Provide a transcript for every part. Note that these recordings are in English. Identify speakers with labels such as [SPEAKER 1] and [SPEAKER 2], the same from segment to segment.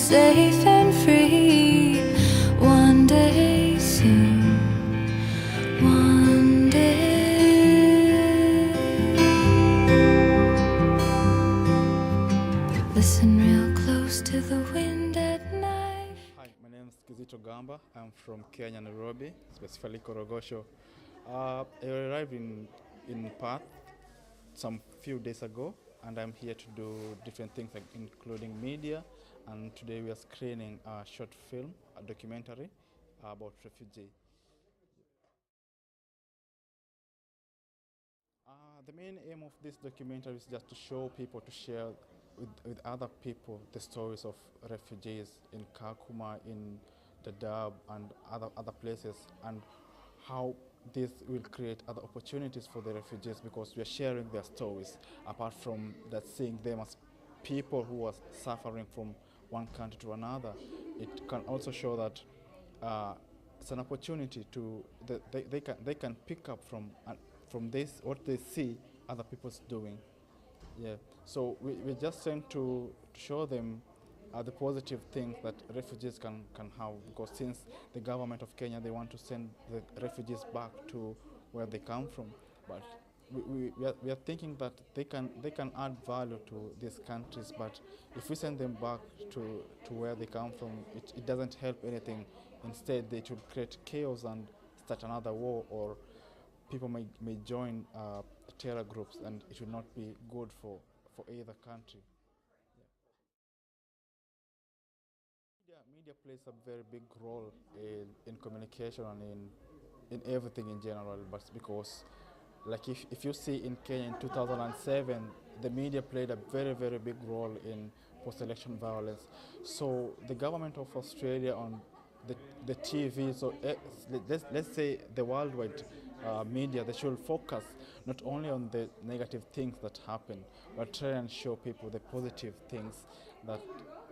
[SPEAKER 1] safe and free. One day soon, one day. Listen real close to the wind at night.
[SPEAKER 2] Hi, my name is Gamba. I'm from Kenya, Nairobi, specifically Korogosho. I arrived in Perth some few days ago, and I'm here to do different things, like including media. And today we are screening a short film, a documentary about refugee. The main aim of this documentary is just to show people, to share with other people the stories of refugees in Kakuma, in Dadaab, and other places, and how this will create other opportunities for the refugees, because we are sharing their stories, apart from that seeing them as people who are suffering from one country to another. It can also show that it's an opportunity to they can pick up from this what they see other people's doing. Yeah. So we're just trying to show them the positive things that refugees can have, because since the government of Kenya, they want to send the refugees back to where they come from, but we are thinking that they can add value to these countries, but if we send them back to where they come from, it doesn't help anything. Instead, they should create chaos and start another war, or people may join terror groups, and it will not be good for either country. Media plays a very big role in communication and in everything in general, but because, like, if you see in Kenya in 2007, the media played a very, very big role in post-election violence. So the government of Australia, on the TV, so let's say the worldwide media, they should focus not only on the negative things that happen, but try and show people the positive things that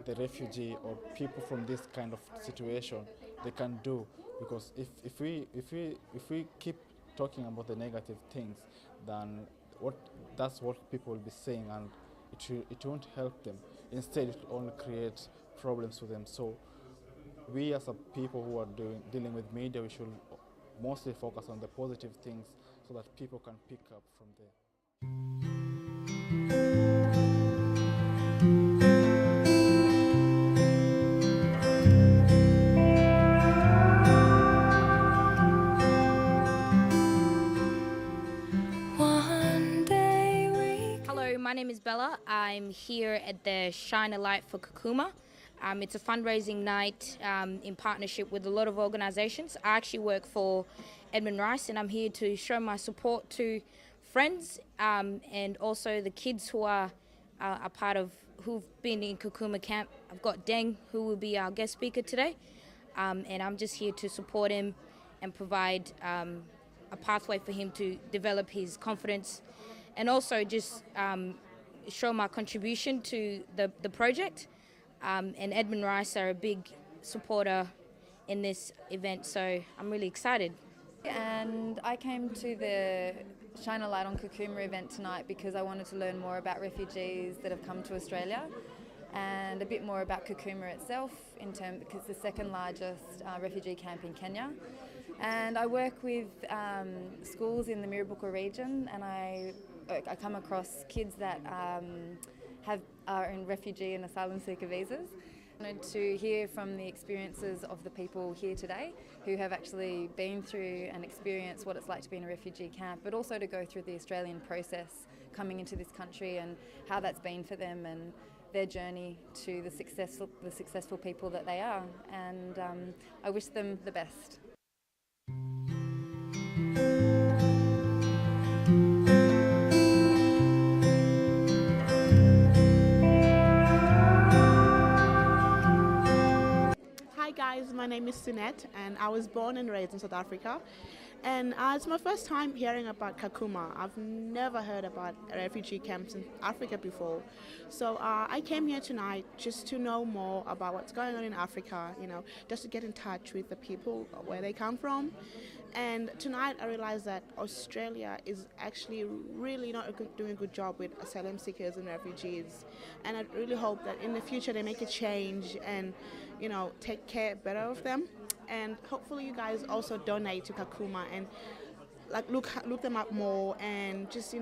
[SPEAKER 2] the refugee or people from this kind of situation they can do. Because if we keep talking about the negative things, then that's what people will be saying, and it won't help them. Instead, it will only create problems for them. So we, as a people who are dealing with media, we should mostly focus on the positive things so that people can pick up from there.
[SPEAKER 3] Hello, my name is Bella. I'm here at the Shine a Light for Kakuma. It's a fundraising night in partnership with a lot of organizations. I actually work for Edmund Rice, and I'm here to show my support to friends and also the kids who are a part of, who've been in Kakuma Camp. I've got Deng, who will be our guest speaker today, and I'm just here to support him and provide a pathway for him to develop his confidence, and also just show my contribution to the project. And Edmund Rice are a big supporter in this event, so I'm really excited.
[SPEAKER 4] And I came to the Shine a Light on Kakuma event tonight because I wanted to learn more about refugees that have come to Australia, and a bit more about Kakuma itself, because it's the second largest refugee camp in Kenya. And I work with schools in the Mirrabooka region, and I come across kids that are in refugee and asylum seeker visas. I wanted to hear from the experiences of the people here today who have actually been through and experienced what it's like to be in a refugee camp, but also to go through the Australian process coming into this country and how that's been for them, and their journey to the successful people that they are. And I wish them the best.
[SPEAKER 5] Hi guys, my name is Sunette, and I was born and raised in South Africa. And it's my first time hearing about Kakuma. I've never heard about refugee camps in Africa before. So I came here tonight just to know more about what's going on in Africa, just to get in touch with the people, where they come from. And tonight I realized that Australia is actually really not doing a good job with asylum seekers and refugees. And I really hope that in the future they make a change and, take care better of them. And hopefully you guys also donate to Kakuma and look them up more and just,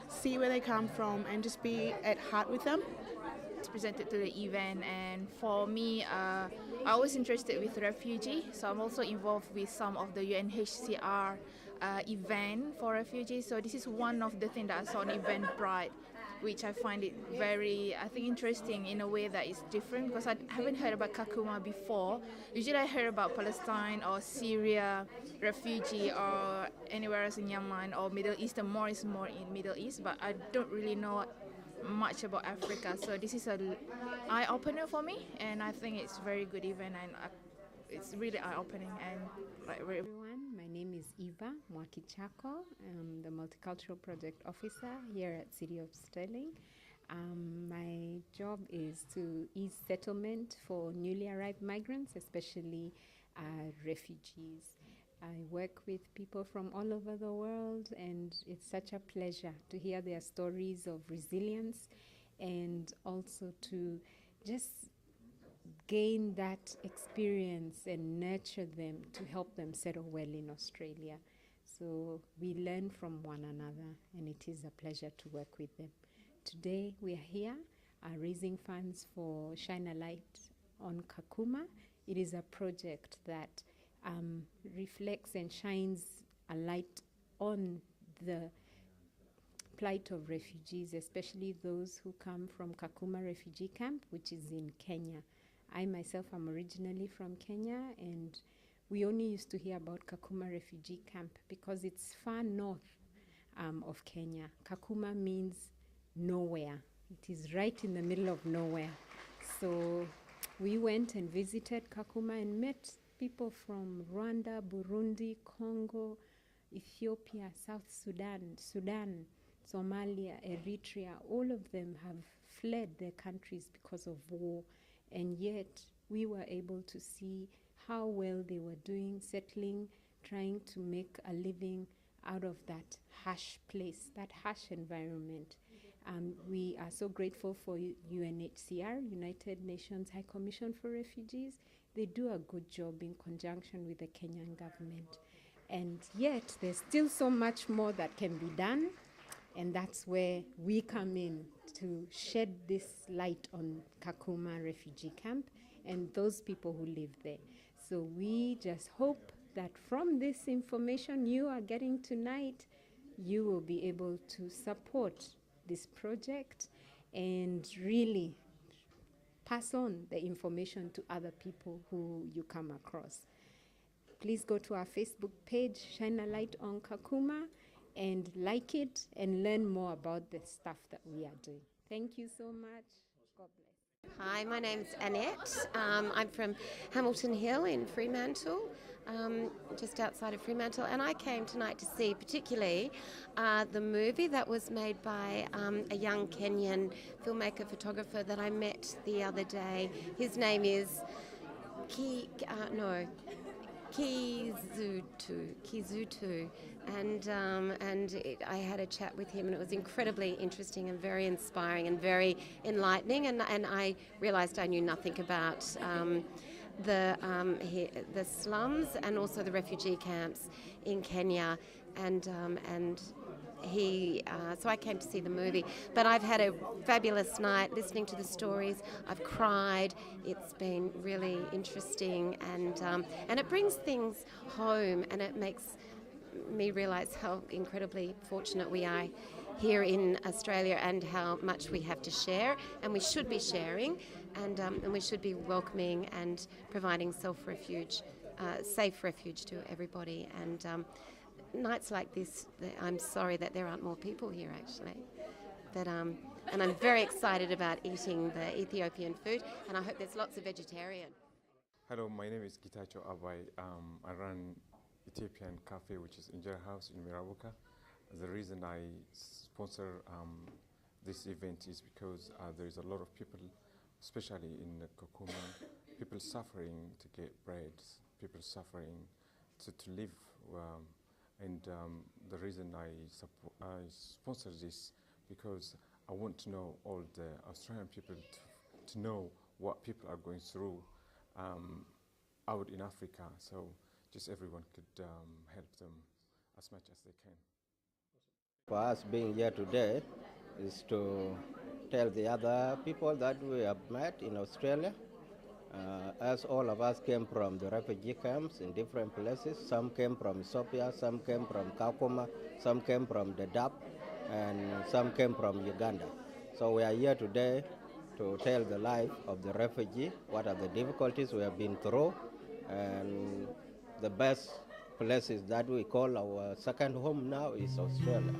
[SPEAKER 5] see where they come from and just be at heart with them.
[SPEAKER 6] Presented to the event, and for me, I was interested with refugee, so I'm also involved with some of the UNHCR event for refugees. So this is one of the things that I saw on Eventbrite, which I find it very, interesting in a way that is different, because I haven't heard about Kakuma before. Usually I heard about Palestine or Syria refugee or anywhere else in Yemen or Middle East. More in Middle East, but I don't really know much about Africa. So this is an eye-opener for me, and I think it's a very good event, and it's really eye-opening and very.
[SPEAKER 7] Everyone, my name is Eva Mwakichako. I'm the Multicultural Project Officer here at City of Sterling. My job is to ease settlement for newly arrived migrants, especially refugees. I work with people from all over the world, and it's such a pleasure to hear their stories of resilience and also to just gain that experience and nurture them to help them settle well in Australia. So we learn from one another, and it is a pleasure to work with them. Today we are here raising funds for Shine a Light on Kakuma. It is a project that reflects and shines a light on the plight of refugees, especially those who come from Kakuma Refugee Camp, which is in Kenya. I myself am originally from Kenya, and we only used to hear about Kakuma Refugee Camp because it's far north of Kenya. Kakuma means nowhere. It is right in the middle of nowhere. So we went and visited Kakuma and met people from Rwanda, Burundi, Congo, Ethiopia, South Sudan, Somalia, Eritrea. All of them have fled their countries because of war, and yet we were able to see how well they were doing, settling, trying to make a living out of that harsh place, that harsh environment. We are so grateful for UNHCR, United Nations High Commission for Refugees. They do a good job in conjunction with the Kenyan government. And yet, there's still so much more that can be done, and that's where we come in to shed this light on Kakuma Refugee Camp and those people who live there. So we just hope that from this information you are getting tonight, you will be able to support this project and really pass on the information to other people who you come across. Please go to our Facebook page, Shine a Light on Kakuma, and like it and learn more about the stuff that we are doing. Thank you so much. God bless.
[SPEAKER 8] Hi, my name's Annette. I'm from Hamilton Hill in Fremantle, just outside of Fremantle, and I came tonight to see particularly the movie that was made by a young Kenyan filmmaker, photographer that I met the other day. His name is Kizutu, and I had a chat with him, and it was incredibly interesting and very inspiring and very enlightening, and I realised I knew nothing about the slums and also the refugee camps in Kenya, and so I came to see the movie. But I've had a fabulous night listening to the stories. I've cried. It's been really interesting, and it brings things home, and it makes me realise how incredibly fortunate we are here in Australia and how much we have to share, and we should be sharing, and we should be welcoming and providing safe refuge to everybody. And nights like this, I'm sorry that there aren't more people here actually, but and I'm very excited about eating the Ethiopian food, and I hope there's lots of vegetarian.
[SPEAKER 9] Hello, my name is Gitacho Abai. I run Ethiopian cafe, which is Injira House in Mirabuka. The reason I sponsor this event is because there is a lot of people, especially in Kakuma, people suffering to get bread, people suffering to live. And the reason I sponsor this, because I want to know all the Australian people to know what people are going through out in Africa, so just everyone could help them as much as they can.
[SPEAKER 10] For us being here today is to tell the other people that we have met in Australia, as all of us came from the refugee camps in different places. Some came from Ethiopia, some came from Kakuma, some came from the Dab, and some came from Uganda. So we are here today to tell the life of the refugee, what are the difficulties we have been through, and the best places that we call our second home now is Australia.